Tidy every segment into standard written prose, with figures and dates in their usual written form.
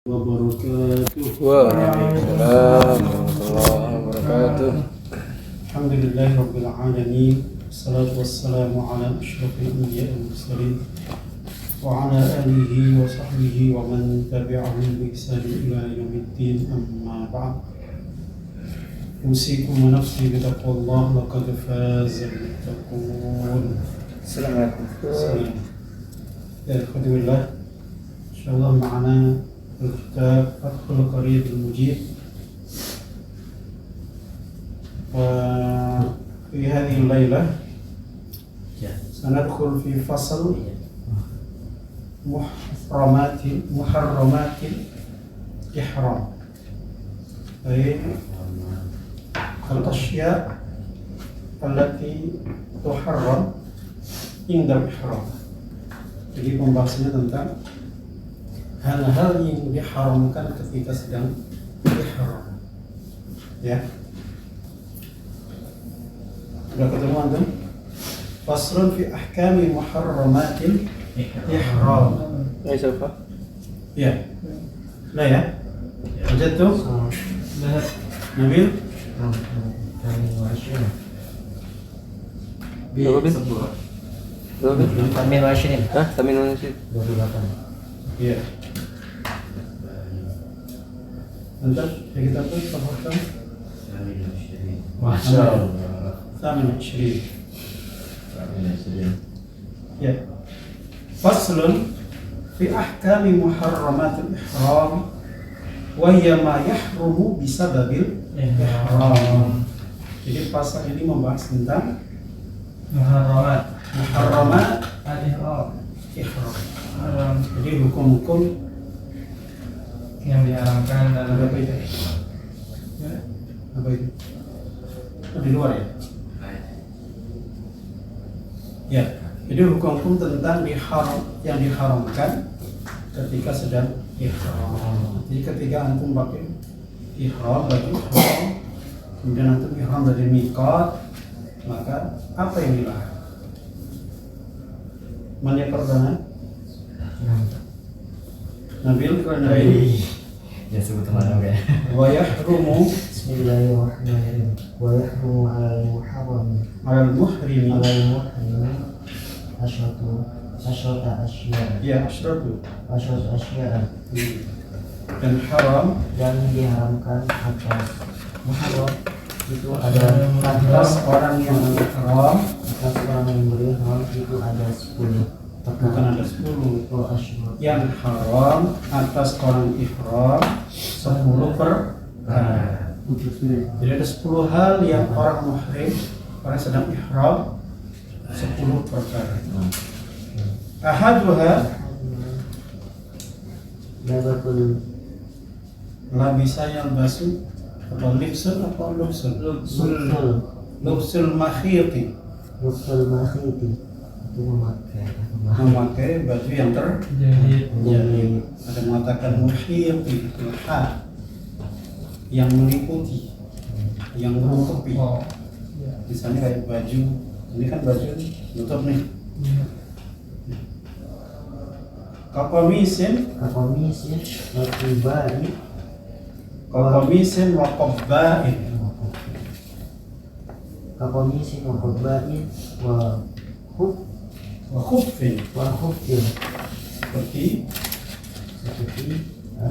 wabarakatuh. Waalaikumsalam warahmatullahi wabarakatuh. Alhamdulillahi rabbil alamin. Wassalatu wassalamu ala asyrafil anbiya'i wal mursalin wa ala alihi wa sahbihi wa man tabi'ahum bi ihsan ila yaumiddin, amma ba'd. Usikum wa nafsi bi taqwallah, laqad faza al-muttaqun. Assalamualaikum. Ya, alhamdulillah. Insyaallah ma'ana الكتاب فتح القريب المجيب. وفي هذه الليلة سندخل في فصل محرمات الإحرام، أي الأشياء التي تحرم عند الإحرام. Jadi pembahasannya tentang hal-hal yang diharamkan ketika sedang ihram. Ya. Sudah ketemu antum? Faslun fi ahkami muharramatil ihram. Ya, siapa? Ya. Sudah ya? Lanjut tuh. Nabil? Berapa bin? Tamin Washin. Hah? Tamin Washin. 28. Iya. Antar, ya kita tuh tahukkan. Masya Allah. Tamin Shri. Ya. Faslun fi ahkami muharramatil ihram wa hiya ma yahrumu bisababil ihram. Jadi pasal ini membahas tentang muharramat al-ihram. Jadi hukum-hukum yang diharamkan dalam apa itu? Ya, apa itu? Oh, di luar ya? Ya, jadi hukum-hukum tentang yang diharamkan ketika sedang ihram. Jadi ketika antum pakai ihram, baju ihram, kemudian antum ihram dari miqat, maka apa yang dilarang? Mana yang pertama? Nabil kalau Nabil. Ya sebut mana ya. Wa yahrumu Bismillahirrahmanirrahim. Wa yahrumu 'alal muharram 'alal muhrimi. 'alal muhrimi asyrata asya. Ya, asyratu. Dan haram Dan diharamkan atas muharram itu ada atas orang yang ihram, atas orang yang berihram itu ada 10 bukan ada 10. Oh, asyrat. Yang haram atas orang ihram 10 perkara. Jadi ada 10 hal yang orang muhrim, orang sedang ihram, 10 perkara. Ahaduha Labakul labisa yang basu atau lubsul atau lubsul makhiti, Lubsul makhiti itu memakai baju yang terjahit. Ada mengatakan muhiti, yang meliputi, yang menutupi. Misalnya kayak baju, ini kan baju nutup nih. Kapamisin wa qabba'in. Kapamisin wa qabba'in wa Khuffin, seperti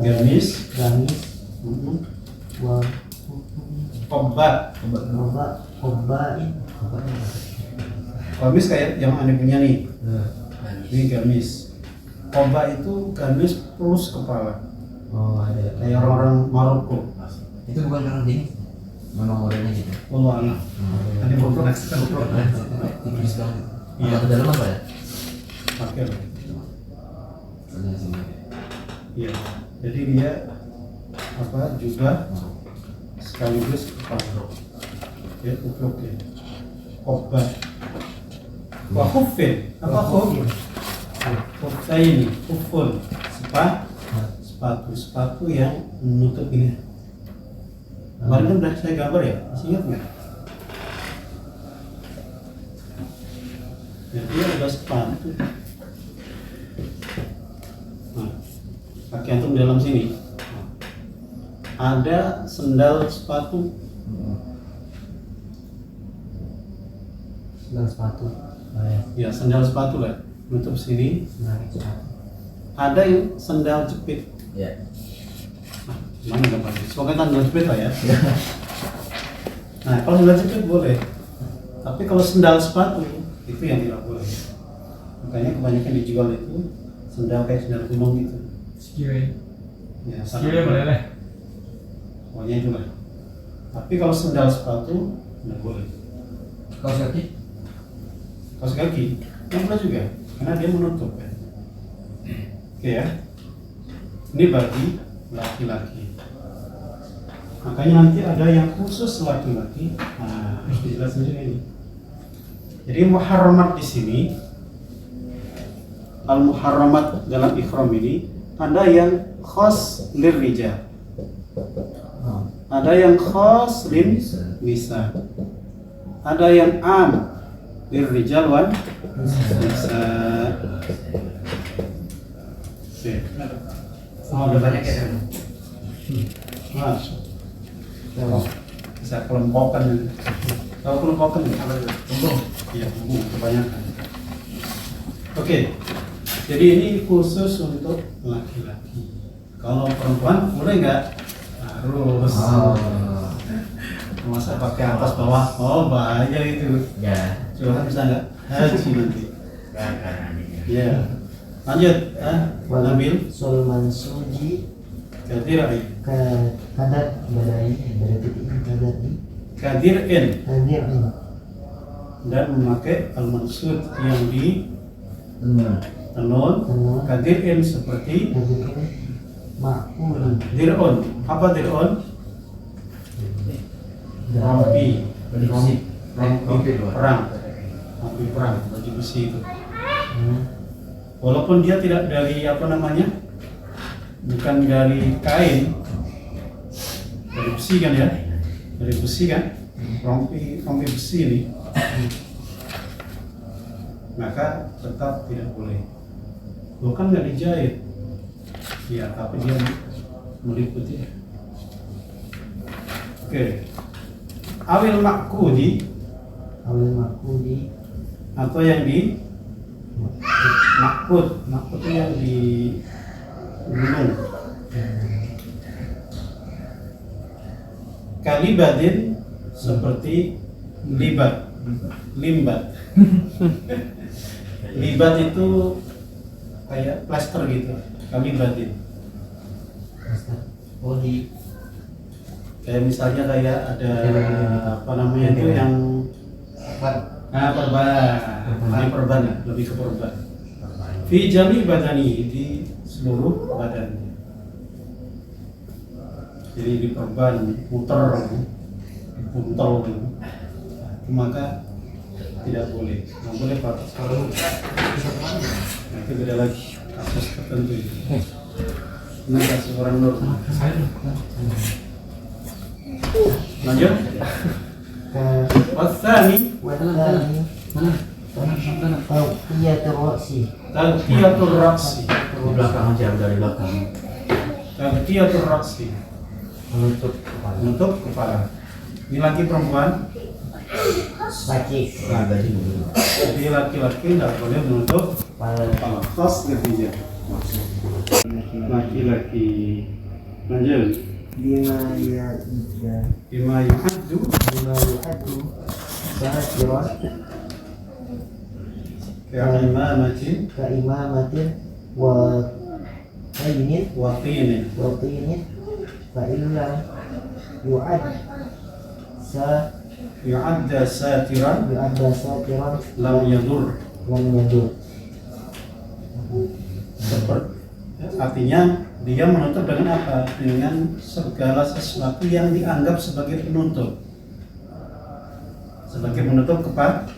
gamis, wa qabba'. qabba'in. Gamis kayak yang aneh punya nih. Ini gamis. Qabba' itu gamis plus kepala. Oh, ada. Kayak orang-orang Maroko. Itu bukan orang sini. Memang modelnya gitu. Allah Allah. Ini kompleks kan? Tipis banget. Iya. Ke dalam apa ya? Pakai. Iya. Jadi dia juga sekaligus kepala. Ya, upluk ya. Qabba'. Wa khuffin. Apa khuff? Khuffaini, khuffun. Sepatu yang menutup ini. Kemarin udah saya gambar ya, masih ingat nggak? Jadi ada sepatu. Nah, kaki antum di dalam sini. ada sendal sepatu. Sendal sepatu. Oh, ya. Ya, sendal sepatu lah, menutup sini. Sendal sepatu. Ada yang sendal jepit. Ya. Mana gambarnya? Semoga sendal jepit lah ya. Nah, kalau sendal jepit boleh. Tapi kalau sendal sepatu itu yang tidak boleh. Makanya kebanyakan dijual itu sendal kayak sendal gunung gitu. Skiwe. Ya, Boleh lah. pokoknya itu lah. Tapi kalau sendal sepatu tidak boleh. Kaos kaki? Kaos kaki yang boleh juga, karena dia menutup kan. Oke ya. Ini bagi laki-laki. Makanya nanti ada yang khusus laki-laki. Nah, harus dijelasin juga ini. Jadi muharramat di sini, al-muharramat dalam ihram ini ada yang khas lirrijal, ada yang khas lin nisa, ada yang am lirrijal wan nisa. Oke. Oh, udah banyak ya. Masuk. Bisa kelompokan. Tahu kelompokan nggak? Tumpung. Iya, kebanyakan. Oke, jadi ini khusus untuk laki-laki. Kalau perempuan boleh nggak? Harus. Masa pakai atas bawah? Oh, bahaya itu. Ya. Coba bisa nggak? Haji nanti. Ya. Lanjut, Nabil. Sulman suji Kadirai. kadar badai dari titik ini kadar ini Kadirin. hadir ini Dan memakai al-mansud yang di tenun tenun. Kadirin seperti hadir ini makul dir'un. Apa dir'un? Rompi. Rompi perang. Rompi perang, baju besi itu. Walaupun dia tidak dari apa namanya, bukan dari kain, dari besi kan ya, dari besi kan, rompi besi ini, maka tetap tidak boleh. Bukan nggak dijahit, ya tapi dia meliputi. Oke, awil makudi awal makuli atau yang di makut itu yang di gunung. Kalibadin seperti limbat. Libat itu kayak plaster gitu. Kalibadin. oli Kayak misalnya kayak ada apa namanya itu yang perban ya, lebih ke perban. Fi jami badani, di seluruh badannya. Jadi di perban puter, puntel gitu. Maka tidak boleh. Nggak boleh pakai sarung. Nah, itu beda lagi kasus tertentu itu. Ini kasus orang normal. Lanjut. Wasani wadani tauqiyatul ra'si tagtiyatur raksi. belakang aja dari belakang Tagtiyatur raksi. menutup kepala Menutup kepala. Ini laki perempuan. laki Jadi laki-laki tidak boleh menutup kepala kepala. Khas netizen. Laki-laki. Lanjut. bima yu'addu Bima yu'addu satiran ka'imamatin ka imamatin wa aynin wa tinin. wa tinin fa illa yu'ad sa Yu'adda satiran yu'adda satiran lam yadur. lam yadur Artinya dia menutup dengan apa? Dengan segala sesuatu yang dianggap sebagai penutup. Sebagai menutup kepala.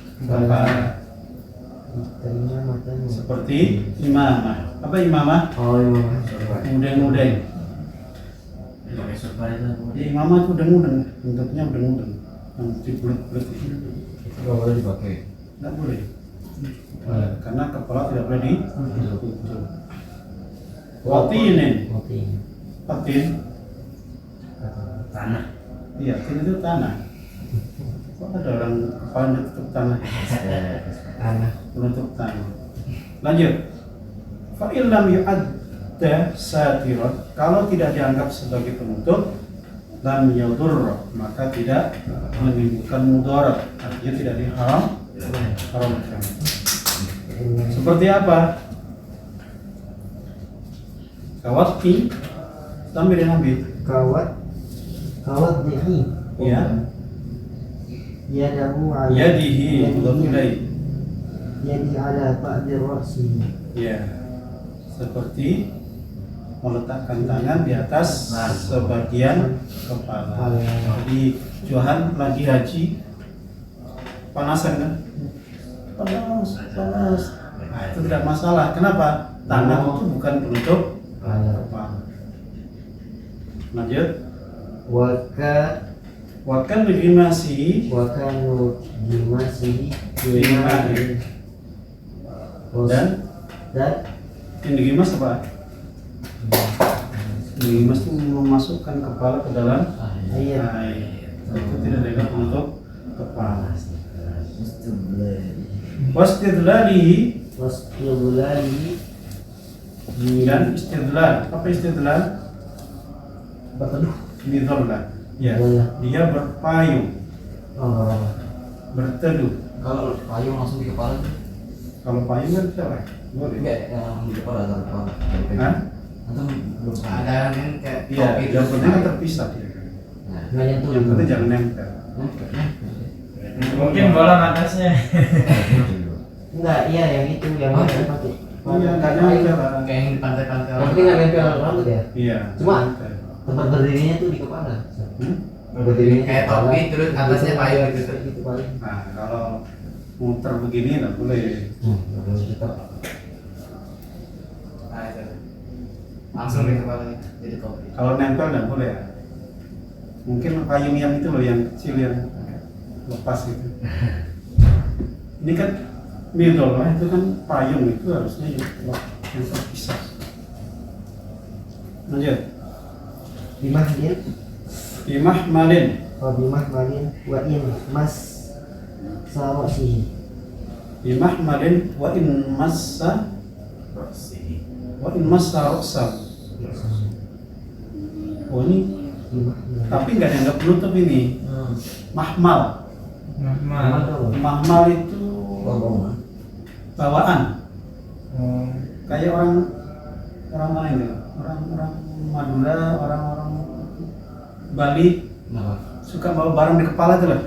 terima matanya Seperti imamah. Apa imamah? oh iya Udeng-udeng. Ya, imamah itu udeng-udeng. Bentuknya udeng-udeng. Yang dibulet-bulet itu. nggak boleh dipakai Tidak boleh. Karena kepala tidak boleh ditutup. Watinin. mati Patin. Tanah. Iya, tin itu tanah. Kok ada orang kepala tutup tanah? Tanah. Menutup tanah. Lanjut. Fa'il lam yu'adda satiran, kalau tidak dianggap sebagai penutup, lam yadur, maka tidak menimbulkan mudarat, artinya tidak diharamkan. Seperti apa? Kawati sambil Nabi. Kawat dihi. Ya. Yadahu ala. Yadihi mudhaf ilaih. Yadi ala ba'di ra'si. Ya. Seperti meletakkan tangan di atas sebagian kepala. Jadi Johan lagi haji, panasan kan? Panas. Nah, itu tidak masalah. Kenapa? Tangan itu bukan penutup kepala. Lanjut. Wakan dimasi Wakanu dimasihi. dan Dan yang digimas apa? Digimas itu memasukkan kepala ke dalam air. air. Itu tidak dianggap penutup kepala. Wastidlalihi Wasqilulali. dan istidlal. Apa istidlal? Berteduh. Bidhullah. Ya, Boleh. dia berpayung, Oh. berteduh. Kalau payung langsung di kepala tuh? Kalau payung kan boleh. Boleh. Enggak, yang di kepala atau kepala? Hah? Atau belum ada yang kayak Iya, topi yang terus penting kan naik. terpisah dia. Nah, Nggak nyentuh. Yang penting jangan nempel. Mungkin bolong atasnya. Enggak, iya yang itu yang Oh, pakai. Iya, nggak nempel. kayak yang di pantai-pantai. Yang penting nggak nempel rambut ya. Iya. Cuma nempel. tempat berdirinya tuh di kepala. Hmm? Berdirinya Kayak di kepala. topi, terus atasnya payung gitu. Kayak gitu paling. Nah, kalau muter begini nggak boleh. Tetap. Nah, itu. Langsung di kepala jadi topi. Kalau nempel nggak boleh ya. Mungkin payung yang itu loh, yang kecil yang lepas gitu. Ini kan middle lah, itu kan payung itu harusnya yang terpisah. Lanjut. Bimah din. Bimah malin. Bimah malin wa in mas sarosihi. Bimah malin wa in massa roksa. Oh ini, Bimah. tapi nggak dianggap penutup ini. Mahmal. Mahmal itu bawaan. Kayak orang mana itu? Orang Madura, orang Bali Kenapa? suka bawa barang di kepala tuh loh.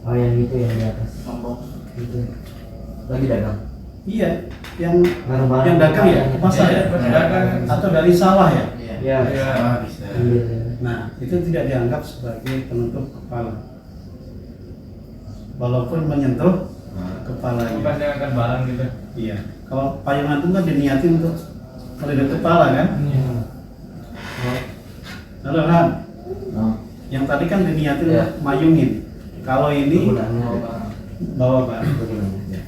Oh yang itu yang di atas. Sombong. Itu. Lagi dagang. Iya, yang Barang-barang yang dagang ya, di pasar ya, Dagang. atau dari sawah ya. Ya. Iya. Ah, bisa. Iya. Nah, itu tidak dianggap sebagai penutup kepala, walaupun menyentuh Bukan kepalanya. yang akan barang gitu. Iya, kalau payung antum kan diniatin untuk melindungi kepala kan. Halo Han, yang tadi kan diniatin Iya. untuk mayungin. Kalau ini Penggunaannya bawa barang, bagaimana? Ya.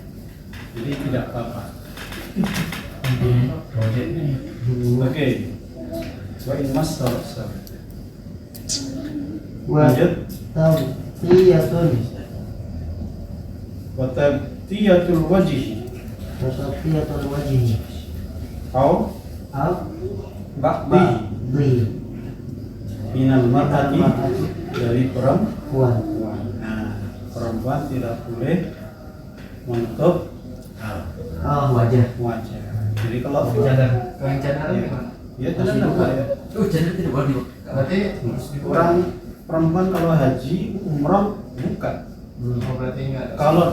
jadi tidak apa-apa. Oke, wa in masar. Wa Lanjut. tawtiyatun. Wa tabtiyatul wajhi Wa tawtiyatul wajhi. au Al ba'di ba'di. minal mar'ati Mar'ati. dari perempuan. Kuan. Nah, perempuan tidak boleh menutup Wajah. wajah. Jadi kalau Cadar. Kalau yang cadar Iya. gimana? Ya tidak boleh. Cadar tidak boleh dibuka. Berarti harus dibuka. Orang perempuan kalau haji umrah buka. Oh, berarti enggak. Kalau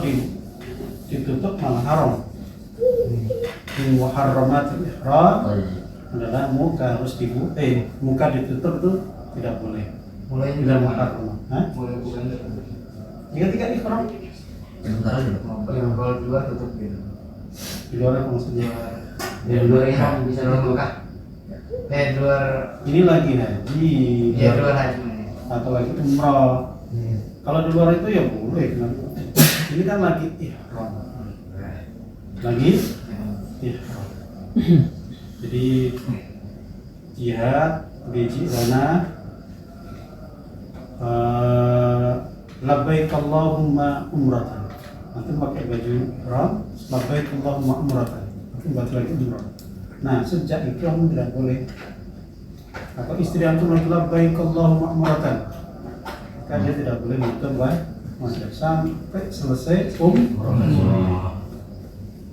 ditutup malah haram. Min muharramatil ihram adalah muka harus dibuka. Muka ditutup itu tidak boleh. Mulai Tidak muharram. Hah? Mulai bukan Tiga ihram sementara juga. Kalau di luar tutup gitu. di luar apa maksudnya? Di luar ihram bisa Di luar dibuka. Mekah. Di luar. Ini lagi haji. Iya, di luar haji. Atau lagi umrah. Iya. Kalau di luar itu ya boleh. Kenapa? Ini kan lagi ihram. Lagi ihram. Jadi jihad, biji dana labbaik Allahumma umratan. Nanti pakai baju ihram, labbaik Allahumma umratan. Nanti balik lagi umrah. Nah, sejak itu kamu tidak boleh. Atau istri antum lagi labbaik Allahumma umratan, maka dia tidak boleh menutup wajah sampai selesai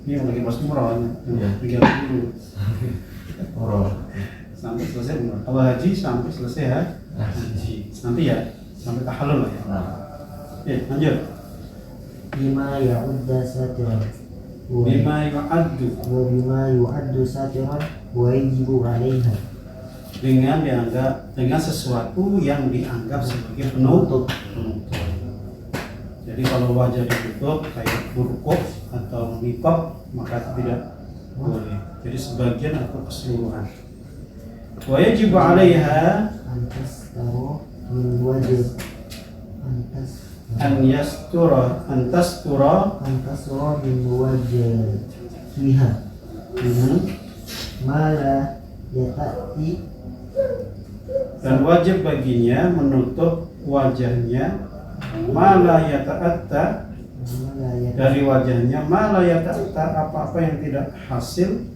Ini yang lagi pas umrah, yang 30 sampai selesai umrah. Kalau haji sampai selesai haji. Nanti ya sampai tahallul lah ya. Lanjut. Bima ya'udda satiran Bima yu'addu, wa bima yu'addu satiran wa yajibu 'alaiha. dengan sesuatu yang dianggap sebagai penutup. Jadi kalau wajah ditutup kayak burqoh atau niqab maka tidak boleh. Jadi sebagian atau keseluruhan. Wa yajibu 'alaiha Antas taruh min wajib an yastura antas taruh min wajhiha mala yata'ti dan wajib baginya menutup wajahnya mala yata'atta dari wajahnya mala yata'atta apa-apa yang tidak hasil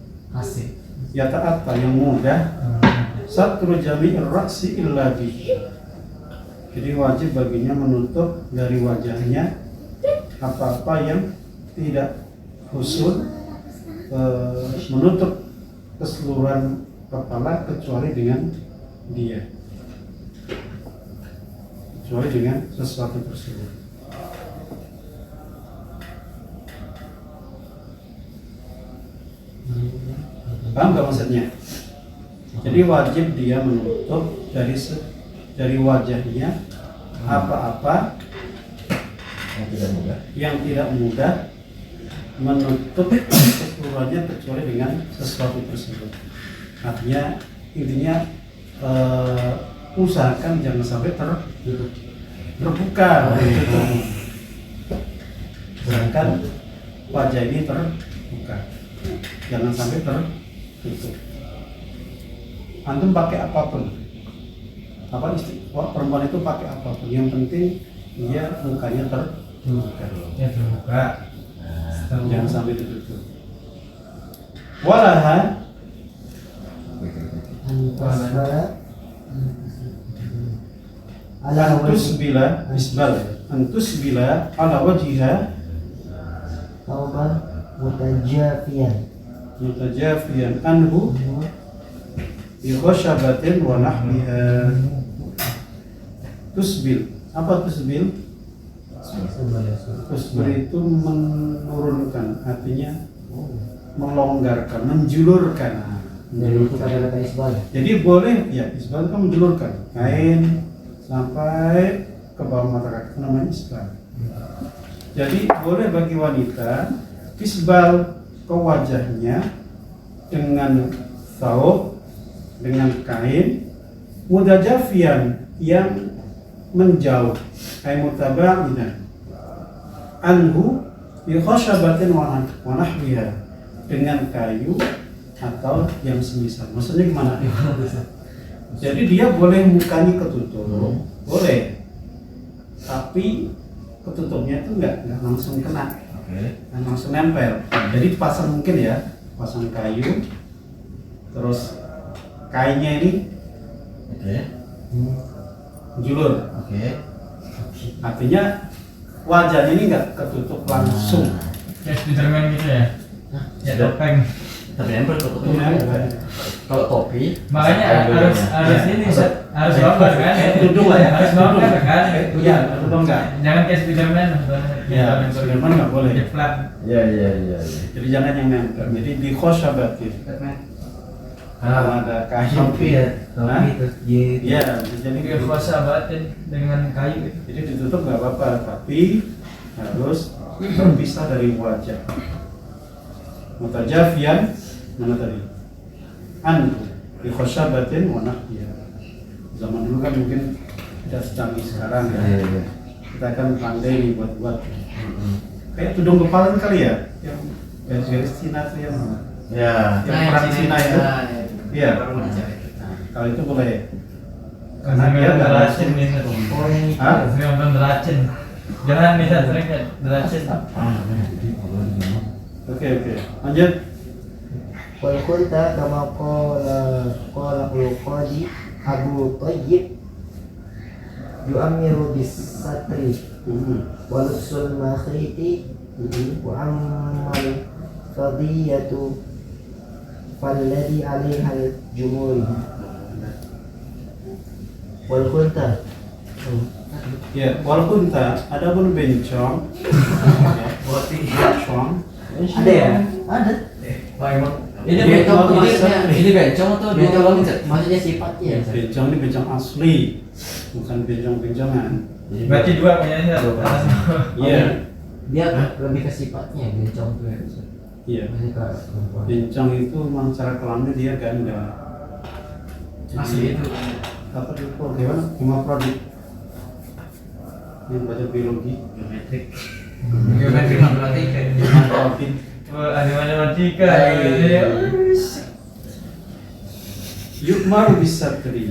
yata'atta yang mudah satru jami'ir ra'si illa bih. Jadi wajib baginya menutup dari wajahnya apa-apa yang tidak husul menutup keseluruhan kepala kecuali dengan dia, kecuali dengan sesuatu tersebut. Paham gak maksudnya? Jadi wajib dia menutup dari wajahnya apa-apa yang tidak mudah menutup keseluruhannya kecuali dengan sesuatu tersebut. Artinya intinya usahakan jangan sampai terbuka. Usahakan wajah ini terbuka, jangan sampai tertutup. Antum pakai apapun, perempuan itu pakai apapun, yang penting dia mukanya terbuka. Jangan sampai ditutup. Walaha antus bila ala wajhiha tauban mutajafiyan anhu bi khashabatin wa nahwiha. Tusbil, apa tusbil? Tusbil itu menurunkan, artinya melonggarkan, menjulurkan. Jadi boleh ya isbal kan menjulurkan kain sampai ke bawah mata kaki, namanya isbal. Jadi boleh bagi wanita isbal ke wajahnya dengan thawb, dengan kain mudajafian yang menjauh, kain mutaba'idan anhu bi khashabatin wa nahwiha, dengan kayu atau yang semisal. Maksudnya gimana? Jadi dia boleh mukanya ketutup, boleh, tapi ketutupnya itu enggak langsung kena, dan langsung nempel. Jadi pasang mungkin ya, pasang kayu, terus kainnya ini julur. Artinya wajahnya ini enggak ketutup langsung. Kayak Spiderman gitu ya? Ya topeng. Tapi nempel tutupnya. Kalau topi Makanya harus ini harus longgar kan? Tudung lah ya. Harus longgar kan? Iya, tudung enggak. Jangan kayak Spiderman. Ya, Spiderman nggak boleh. Jeplak. Iya. Jadi jangan yang nempel. Jadi di khashabatin. Kalau ada kayu. topi terus Iya, jadi Kayak kuasa batin dengan kayu gitu. Jadi ditutup nggak apa-apa, tapi harus terpisah dari wajah. Mutajafian mana tadi? Anhu bi khashabatin wa nahwiha. Zaman dulu kan mungkin tidak secanggih sekarang ya. Kita kan pandai nih buat-buat. Kayak tudung kepalan kali ya, yang garis-garis Cina tuh yang yang perang Cina itu. Iya. Nah, kalau itu boleh. karena dia nggak deracin langsung. nih Sat. Oh yang itu. Hah? Memang deracin. Jangan nih Sat, sering kan deracin. Oke, lanjut. Wal kunta kama qala qadi Abu Thayyib yu'amiru bis satri wa lubsul makhiti wa ammal qadiyatu falladhi 'alaiha al-jumhur. Wal kunta Ya, walaupun ada pun bencong, ya, bencong, ada ya? Ada. Wah emang Ini Ini bencong bencong, maksudnya. ini bencong atau Bencong dua ini maksudnya sifatnya ya. Sat? bencong ini bencong asli, bukan bencong-bencongan. Berarti dua punya Sat. Atas bawah. Iya, Dia lebih ke sifatnya bencong tuh ya. Sat. iya. Masih ke perempuan. Bencong itu memang secara kelamin dia ganda. Asli itu. Apa itu gimana? Hemafrodit. Yang baca biologi. Geometrik. Geometri matematika. Hemafrodit. Ahli matematika. Iya. Yukmaru bisatri.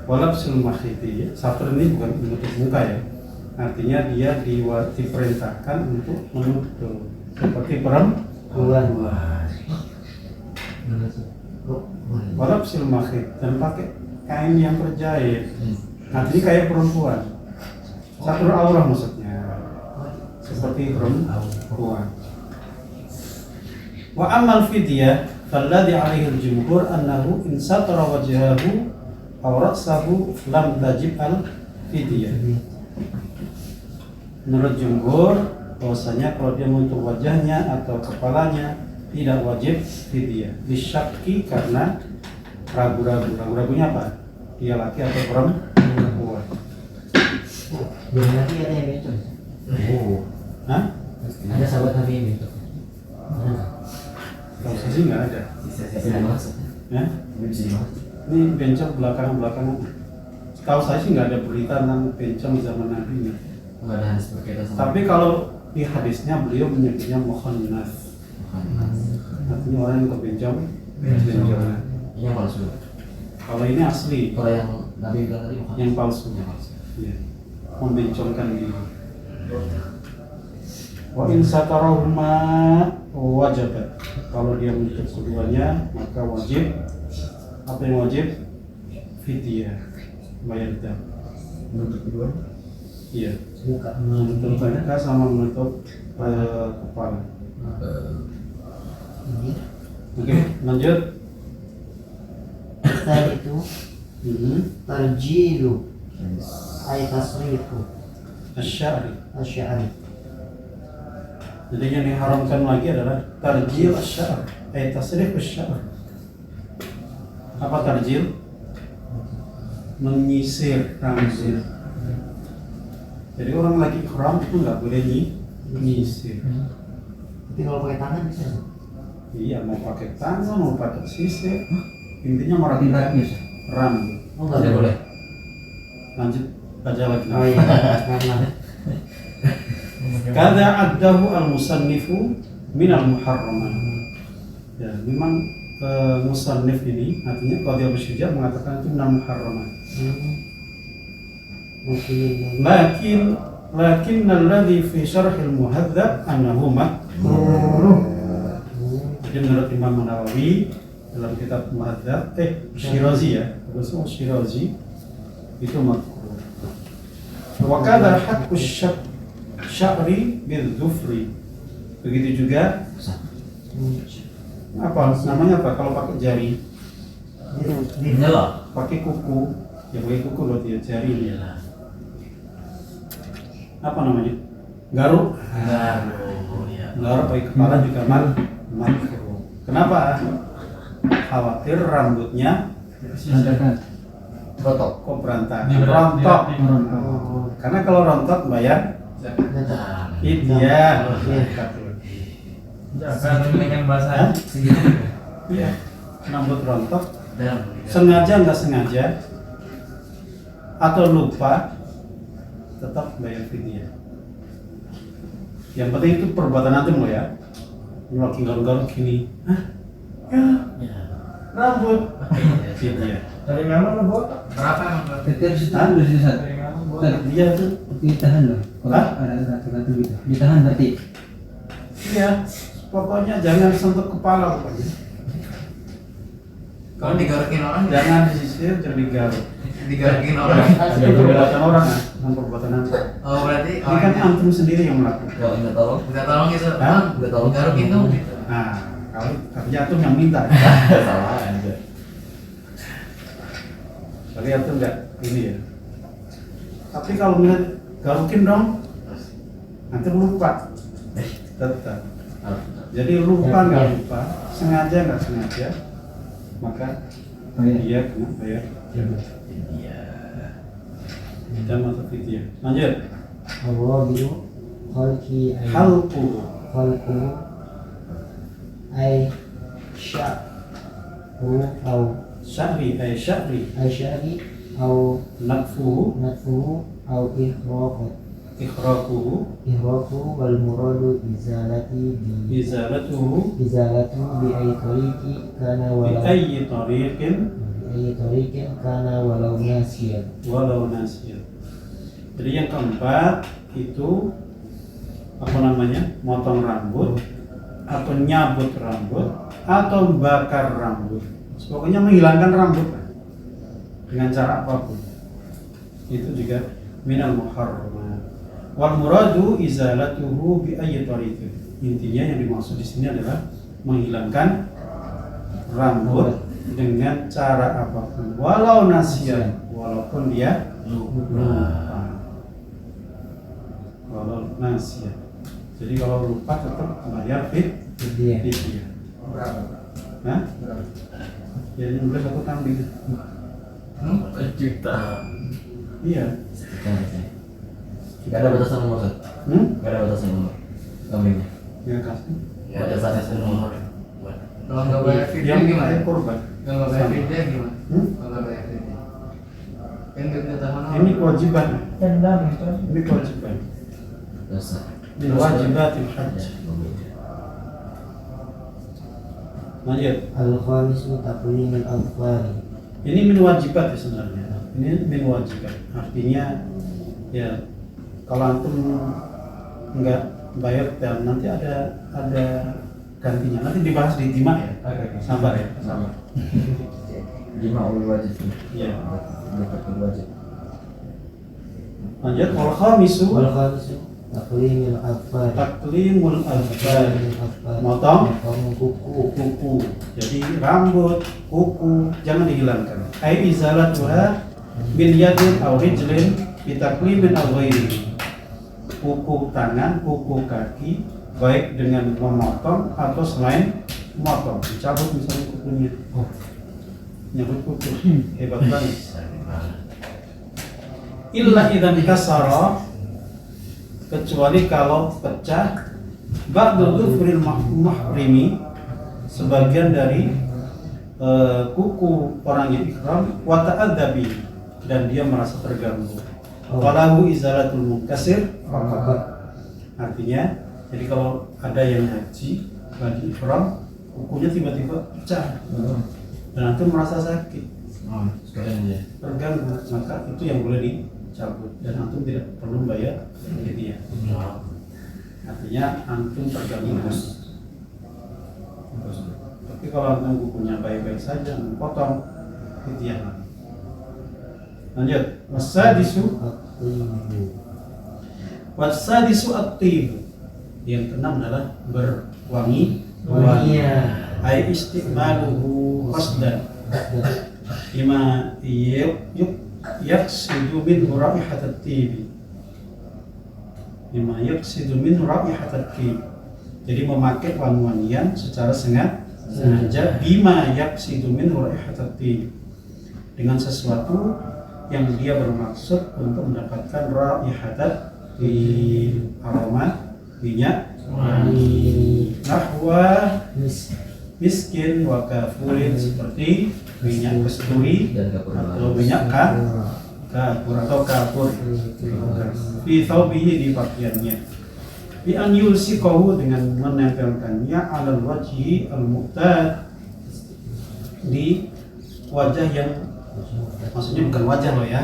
Walabsul makhiti. Satr ini bukan menutup muka ya. Artinya dia diperintahkan untuk menutup seperti perempuan. Walabsul makhit dan pakai kain yang berjahit. Artinya kayak perempuan. Satr aurah maksudnya. Seperti perempuan. Wa amal fidyah falladhi alaihi al-jumhur annahu in satara wajhahu aw ra'sahu lam tajib al-fidyah. Menurut jumhur bahwasanya kalau dia menutup wajahnya atau kepalanya tidak wajib fidyah. Disyakki karena ragu-ragunya apa? Dia laki atau perempuan. Belum lagi ada yang bencong. Hah? Ada sahabat Nabi yang bencong. Ada nggak? Kalau saya sih nggak ada. Bisa dimaksud. Ya? Bisa dimaksud. Ini bencong belakangan. Tahu saya sih nggak ada berita tentang bencong di zaman Nabi ini. Nggak ada hadis berkaitan sama. Tapi kalau di hadisnya beliau menyebutnya mukhannas. Artinya orang yang kebencong, bencongan. Ini yang palsu. Kalau ini asli, Kalau yang Nabi bilang tadi bukan. yang palsu. Yang palsu. Ya. Membencongkan diri. Wa in satarahuma wajabat. Kalau dia menutup keduanya, maka wajib. Apa yang wajib? Fidyah, bayar dam. Menutup kedua. Iya. Buka. Menutup muka sama menutup kepala. Ini. Oke, lanjut. Tadi itu Mhm. tarjilu ay tasrifu Asy'ari. asy'ari. Jadi yang diharamkan lagi adalah tarjil asy'ar, tasrif asy'ar. Apa tarjil? Menyisir rambut. Jadi orang lagi ihram itu nggak boleh nyisir. Tapi kalau pakai tangan bisa. Iya, mau pakai tangan, mau pakai sisir. Intinya merapikan rambut. Oh nggak boleh. Lanjut baca lagi. Oh iya, karena Kada addahu al-musannifu minal muharraman. Ya, memang musannif ini artinya Qadhi Abu Syuja mengatakan itu minal muharraman. mungkin Lakin alladhi fi syarhil muhadzab annahu makruh. Jadi menurut Imam Nawawi dalam kitab Muhadzab Syirazi ya, maksudnya Syirazi itu makruh. Wa kadza haqqu sya'ri bil dhufri. Begitu juga apa namanya apa kalau pakai jari, Nyala. pakai kuku, ya pakai kuku berarti ya jari ini. Apa namanya? Garuk. Garuk pakai kepala juga makruh. Kenapa? Khawatir rambutnya Rotok. kok berantakan, rontok. Karena kalau rontok bayar fidyah. Jangan dengan bahasa. Iya. Rambut rontok, sengaja nggak sengaja atau lupa, tetap bayar fidyah. Yang penting itu perbuatan antum lo ya. Ini lagi garuk-garuk gini. Hah? Ya. rambut. Fidyah. Dari mana lo buat? Berapa emang Pak? Tetap situ dulu sih Ustaz. Dia tuh Ditahan loh. Kalau Hah? ada ratu-ratu gitu. Ditahan berarti. iya, pokoknya jangan sentuh kepala pokoknya. Kalau digarukin orang Jangan disisir, jangan digaruk. digarukin orang. Itu perbuatan orang, bukan perbuatan anda. Oh berarti Ini kan antum sendiri yang melakukan. Kalau minta tolong. Minta tolong gitu. Hah? Minta tolong. Digarukin dong gitu. Nah, kalau artinya antum yang minta. Salah aja. Tapi antum enggak ini ya. Tapi kalau ngeliat garukin dong, nanti lupa. Tetap. Jadi lupa nggak lupa, sengaja nggak sengaja, maka Oh iya. dia kena bayar Iya. dam atau fidyah. Lanjut. Allah biru khalqi ay Halku khalqu ay sya'ru au syahri ay syahri ay sya'ri au nakfuhu natfuhu au ikhraquhu ihraku wal muradu izalatu bi ay tariqi kana bi walau ayyi tariqin bi ay tariqin kana walau nasiyan. walau nasiyah. Jadi yang keempat itu apa namanya, motong rambut atau nyabut rambut atau bakar rambut, pokoknya menghilangkan rambut dengan cara apapun, itu juga minal muharramat. Wal muradu izalatuhu bi ayyi tariqin. Intinya yang dimaksud di sini adalah menghilangkan rambut dengan cara apapun, walau nasiyan, walaupun dia lupa. Walau nasiyan. Jadi kalau lupa tetap bayar Iya. fidyah. Berapa? Nah, ya yang boleh satu kambing. Juta. Iya. Gak ada batasan nomor Ustaz. Gak ada batasan nomor. Kambingnya. Ya kasih. Batasannya nomor. Kalau nggak bayar fidyah Yang gimana? korban. Kalau nggak bayar fidyah gimana? Hmm? Kalau nggak bayar fidyah. Kan nggak tahan orang. Ini kewajiban. Dendam itu. Ini kewajiban. Dasar. Min wajibatil hajj. Lanjut. Al-khamisu taqlimul adfari. Ini min wajibat ya sebenarnya. Ini min wajibat. Artinya ya kalau antum nggak bayar dan nanti ada gantinya. Nanti dibahas di timah ya. Sabar ya. Sabar. Jima ul wajib. Iya. Dapat wajib. Lanjut. Wal khamisu Al-khamisu taqlimul adfari. taklimul azfar. Adfari. Motong kuku. kuku. Jadi rambut, kuku jangan dihilangkan. Ai izalatuha bin yadin aw rijlin bi taklimin aw ghairi. Kuku tangan, kuku kaki, baik dengan memotong atau selain memotong. Dicabut misalnya kukunya. Nyabut kuku. Hebat banget. Illa idzan kasara, kecuali kalau pecah ba'dul dhufril muhrimi, sebagian dari kuku orang yang ihram, wa ta'adzabi, dan dia merasa terganggu. Walahu izalatul munkasir, artinya jadi kalau ada yang haji lagi ihram, kukunya tiba-tiba pecah dan nanti merasa sakit, Sekalian aja. terganggu, maka itu yang boleh dicabut dan antum tidak perlu bayar fidyah. Artinya antum terganggu terus. Tapi kalau antum kukunya baik-baik saja, potong fidyah. Lanjut. Wasadisu at-tib. Yang keenam adalah berwangi. Ai istimaluhu qasdan. Bima yaqsidu min raihat at-tib. Bima yaqsidu min raihat at-tib. Jadi memakai wangi-wangian secara sengaja bima yaqsidu min raihat at-tib, dengan sesuatu yang dia bermaksud untuk mendapatkan raihat di aroma minyak wangi, nahwa miskin wa kafurin, seperti minyak kasturi Dan kapur atau minyak kafur atau kafur fi thawbihi, di pakaiannya, bi an yulsiqahu, dengan menempelkannya alal wajhi al muqtad, di wajah yang, maksudnya bukan wajah loh ya,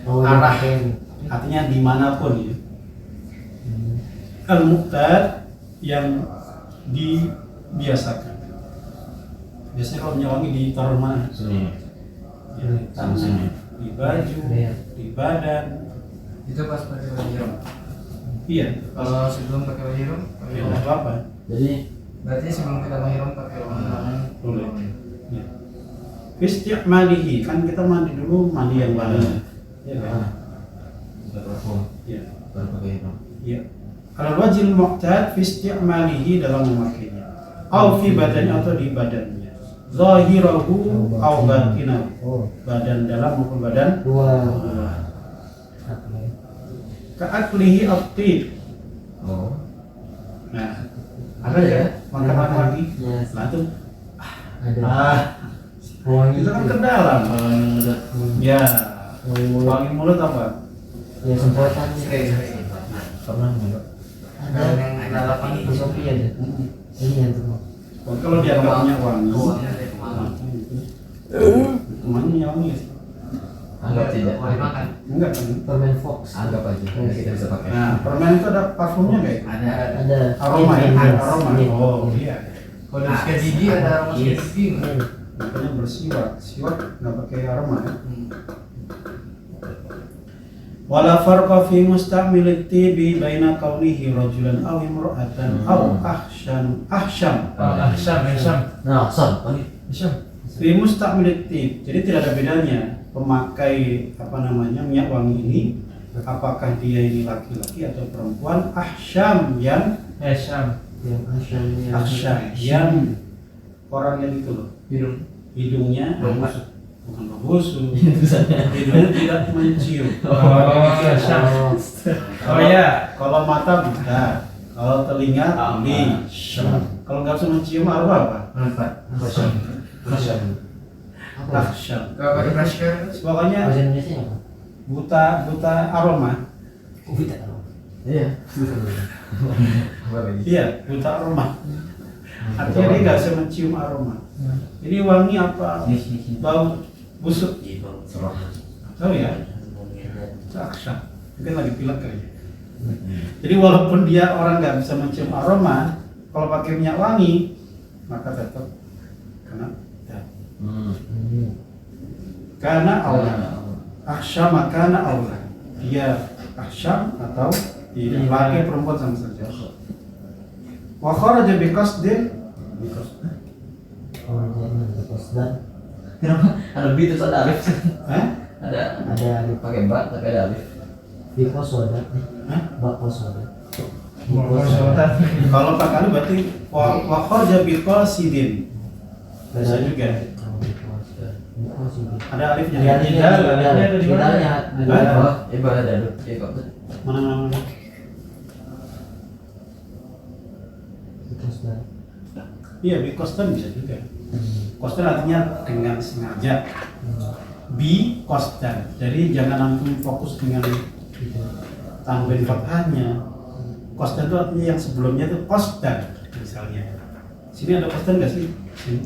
Oh, arah, yang artinya dimanapun ya. Al-muqtad yang dibiasakan. Biasanya kalau minyak wangi ditaruh mana? Sini. Ya, di tangan, di baju, Iya. di badan. Itu pas pakai baju hitam. Iya. Kalau sebelum pakai baju hitam, pakai Ya, wangi. nggak apa-apa. Jadi Berarti sebelum kita menghirum pakai wangi. Boleh. Ya. Isti'malihi, kan kita mandi dulu, mandi yang mana? Ya kan? berparfum Ya. baru pakai hitam. Ya. Kalau wajil muqtad fi isti'malihi dalam memakainya. Au fi badani atau di badannya. Zahirahu au batinahu. Oh, Badan dalam maupun badan dua. luar. Oke. Ka'aklihi at-tib. Oh. Nah, ada ya makanan wangi. Yes. Nah itu Ada. Wangi itu kan ke dalam. Ya, Wangi mulut. wangi mulut apa? Ya semprotan. Spray. Pernah nggak? Ada. Yang ada lapan Di Shopee ada. Ini yang tuh. Oh, kalau dia nggak punya wangi, Baunya dari kemana? kemana wangi? Anggap tidak. Mau dimakan? Enggak kan? Permen Fox. Anggap aja. Nanti kita bisa pakai. Nah, permen itu ada parfumnya nggak? Ya? Ada. Ada. Aroma ya, Mint, mint, aroma. mint. Oh iya. Kalau dari sikat gigi ada aroma sikat Yes. gigi nggak? Hmm. Makanya bersiwak, siwak nggak pakai aroma ya. Wala farqa fi mustamil tibi baina kaunihi rajulan aw imra'atan aw ahsyam. Ahsyam. Nah, Son, ini Ahsyam. Fi mustamil tib. Jadi tidak ada bedanya pemakai minyak wangi ini, apakah dia ini laki-laki atau perempuan. Ahsyam yang Ahsyam. Yang asyam. ahsyam yang orang yang itu loh, Hidung. hidungnya Bau. bukan bau busuk, tulisannya. hidungnya tidak mencium. Oh, Ahsyam. Oh ya. Kalau mata buta, kalau telinga tuli. Kalau nggak bisa mencium arwah apa? Apa? Asyam. Ahsyam. Apa? Ahsyam. Kalau pakai brush hair, Pokoknya Bahasa Indonesia apa? buta aroma. Covid. Iya. Apa lagi? Iya, buta aroma. Artinya dia nggak bisa mencium aroma. Ini wangi apa? Bau busuk. Serap. Tahu ya? Ahsyam. Mungkin lagi pilek kali. Jadi walaupun dia orang nggak bisa mencium aroma, kalau pakai minyak wangi, maka tetap kena. Ya. Karena Allah. Ahsyam karena Allah. Dia ahsyam atau tidak, laki perempuan sama saja. Wa kharaja bi qasdin Oh, jangan terus dan Kenapa? Ada B terus ada alif. ada ada alif. Pakai ba tapi ada alif. Biko soda. Hah? Bako soda. kalau pakai alif berarti wa kharaja bi qasidin. Bisa juga. Biko soda. Ada alifnya. Ada alifnya. Ada di mana? Ada. Oh, ibadah ada alif. Iya kok. Mana? Biko soda. Iya, bi qasdan bisa juga. Qasdan artinya dengan sengaja. Bi qasdan. Jadi jangan langsung fokus dengan tambahin fathahnya. Qasdan itu artinya yang sebelumnya itu qasdan misalnya. Sini ada qasdan nggak sih? Sini.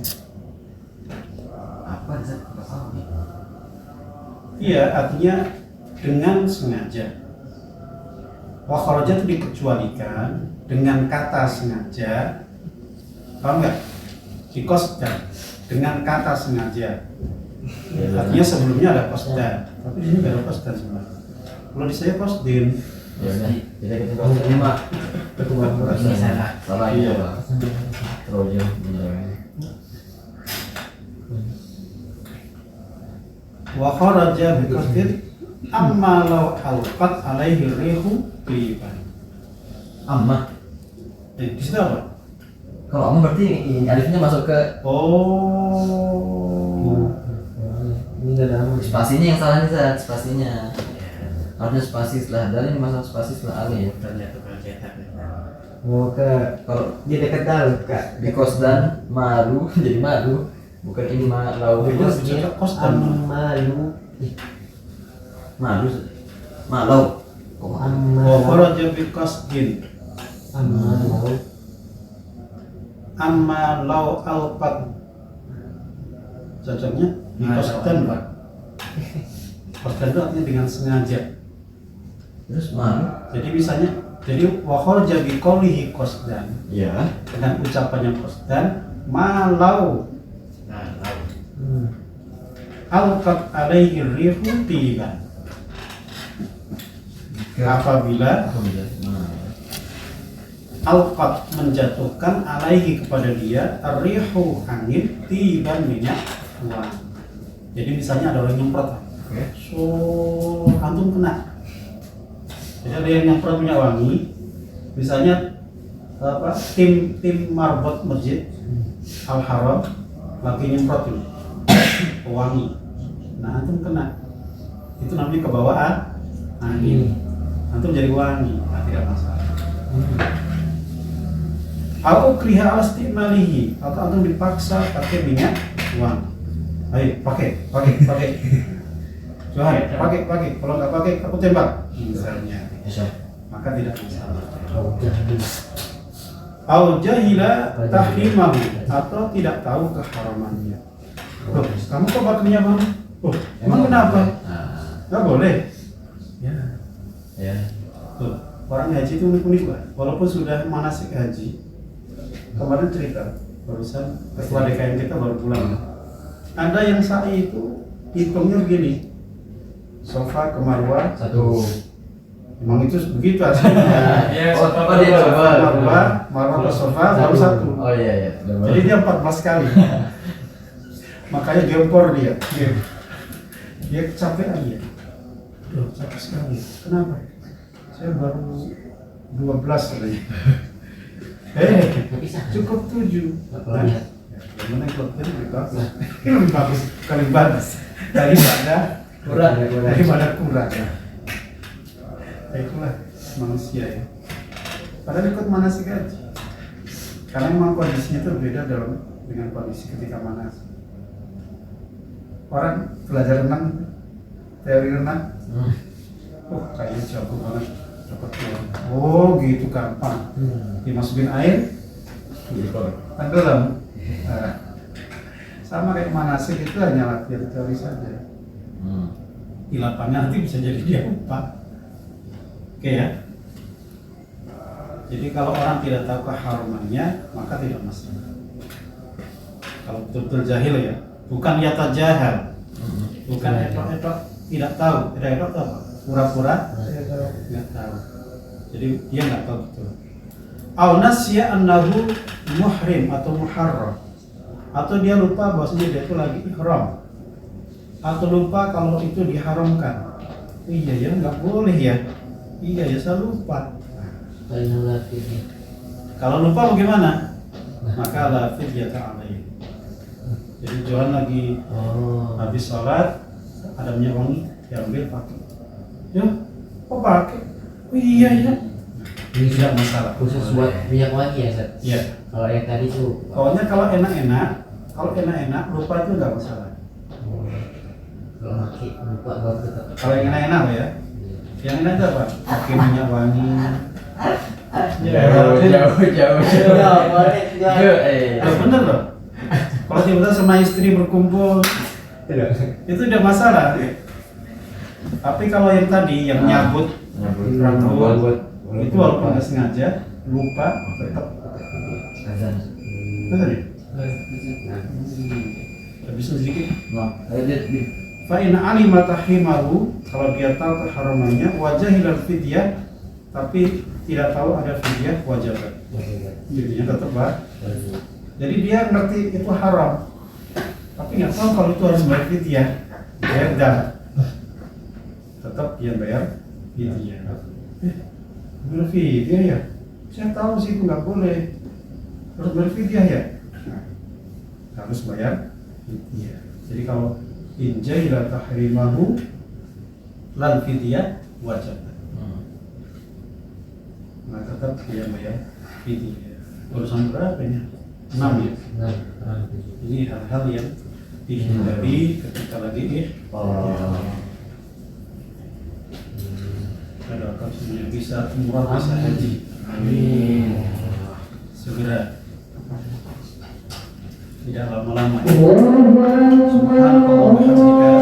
Apa sih? Enggak tahu. Iya, artinya dengan sengaja. Wa kharaja itu dikecualikan dengan kata sengaja. Paham nggak? Qasdan dengan kata sengaja. Artinya sebelumnya ada qasdan, tapi di sini nggak ada qasdan sebenarnya. Kalau di saya qasdin. Ya udah. Kita ketika kelima. Ketua Ini salah. Salah ini Iya. apa? Trojan. Iya. Wa kharaja bi qasdin amma law alqat alaihi rihu tiban. Amma. Di situ apa? Kalau amma berarti alifnya masuk ke Oh. Ini nggak ada amal. spasinya yang salah nih, Zat. Spasinya. Harusnya spasi setelah dal, ini masuk spasi setelah alif. Mau ke Kalau di dekat dal kak. bikos dan malu jadi malu, bukan ini malau. Bikos juga qasdan. Amalu. Malu, malau. Kok Wa Amalu. kharaja bi qasdin Amalu. amma law alqat cocoknya di qasdan, Pak. Qasdan itu artinya dengan sengaja. Terus mana? Jadi misalnya, jadi wa kharaja bi qawlihi qasdan, Ya. dengan ucapannya qasdan, malau Nah, tahu. alqat alaihi rihu tiban. Apabila alqat menjatuhkan alaihi kepada dia rihu angin tiban minyak wangi. Jadi misalnya ada orang nyemprot, so antum kena. Jadi ada yang nyemprot minyak wangi, misalnya tim marbot masjid Al Haram lagi nyemprot ini wangi, nah antum kena, itu namanya kebawaan angin, antum jadi wangi, nah tidak masalah. Aku kriha alastimalihi, atau antum dipaksa pakai minyak wangi. Ayo pakai. Johan, pakai. Kalau nggak pakai, aku tembak. Misalnya, maka tidak masalah. Au jahila tahrimahu, atau tidak tahu keharamannya. Loh, kamu kok pakai minyak wangi? Oh, emang kenapa? Nggak boleh. Ya. Tuh, orang haji itu unik-unik lah. Walaupun sudah manasik haji, kemarin cerita, barusan ketua DKM kita baru pulang. Ada yang sa'i itu hitungnya begini, sofa ke Marwah 1. Emang itu begitu hasilnya. Iya, Oh, sofa apa dia kedua. coba? Marwah ke sofa baru 1. Oh iya. Jadi dia 14 kali. Makanya gempor dia. Dia kecapean dia. Loh, capek sekali. Kenapa? Saya baru 12 katanya. Cukup 7. Nah, yang mana klubnya lebih bagus? Ini lebih bagus kali bagus daripada kurang. Ya itulah manusia ya. Padahal ikut manasik haji. Karena memang kondisinya itu berbeda dengan kondisi ketika manasik. Orang belajar renang, teori renang, kayaknya jago banget, dapat keluar. Oh gitu gampang. Dimasukin air, tenggelam. Nah, sama kayak manasik itu hanya latihan teori saja. Di lapangan nanti bisa jadi dia lupa. Oke ya. Jadi kalau orang tidak tahu keharumannya, maka tidak masalah. Kalau betul-betul jahil ya, bukan yata jahal, bukan etok-etok tidak tahu. Etok itu apa? Pura-pura nggak tahu. Jadi dia nggak tahu betul. Au nasya annahu muhrim atau muharram, atau dia lupa bahwasanya dia itu lagi ihram, atau lupa kalau itu diharamkan. Iya ya, nggak boleh ya. Iya ya, saya lupa. Kalau lupa bagaimana? Maka la fidyata alaihi. Jadi Johan lagi habis sholat, ada minyak wangi, diambil pakai. Ya, kok pakai? Oh iya ya. Ini Tidak masalah. khusus buat minyak wangi ya, Ustaz? Iya. Kalau yang tadi tuh Pokoknya kalau enak-enak lupa itu nggak masalah. kalau pakai lupa baru tetap. Kalau yang enak-enak ya, yang enak itu apa? Pakai minyak wangi. Jauh. Bener loh. Kalau tiba-tiba sama istri berkumpul, itu udah masalah. Tapi kalau yang tadi yang nyabut rambut, itu walaupun nggak sengaja, lupa tetap. Azan. Bener ya? Habis sedikit. Fa'in alima tahrimahu, kalau dia tahu keharamannya, wajah hilal fidyah, tapi tidak tahu ada fidyah wajibat. Jadinya tetap Jadi dia ngerti itu haram, tapi nggak tahu kalau itu harus bayar fidyah. Bayar dah. Tetap dia bayar fidyah. Bayar fidyah ya? Saya tahu sih itu nggak boleh. Harus bayar fidyah ya? Nah, harus bayar fidyah. Jadi kalau injai la tahrimahu lan fidyah wajib. Nah tetap dia bayar fidyah. Urusan berapa ini? 6 ya. Ini hal-hal yang dihindari ketika lagi Ada akan semuanya bisa umrah, bisa haji. Amin. Segera. tidak lama-lama ya. Subhanallah wa bihamdika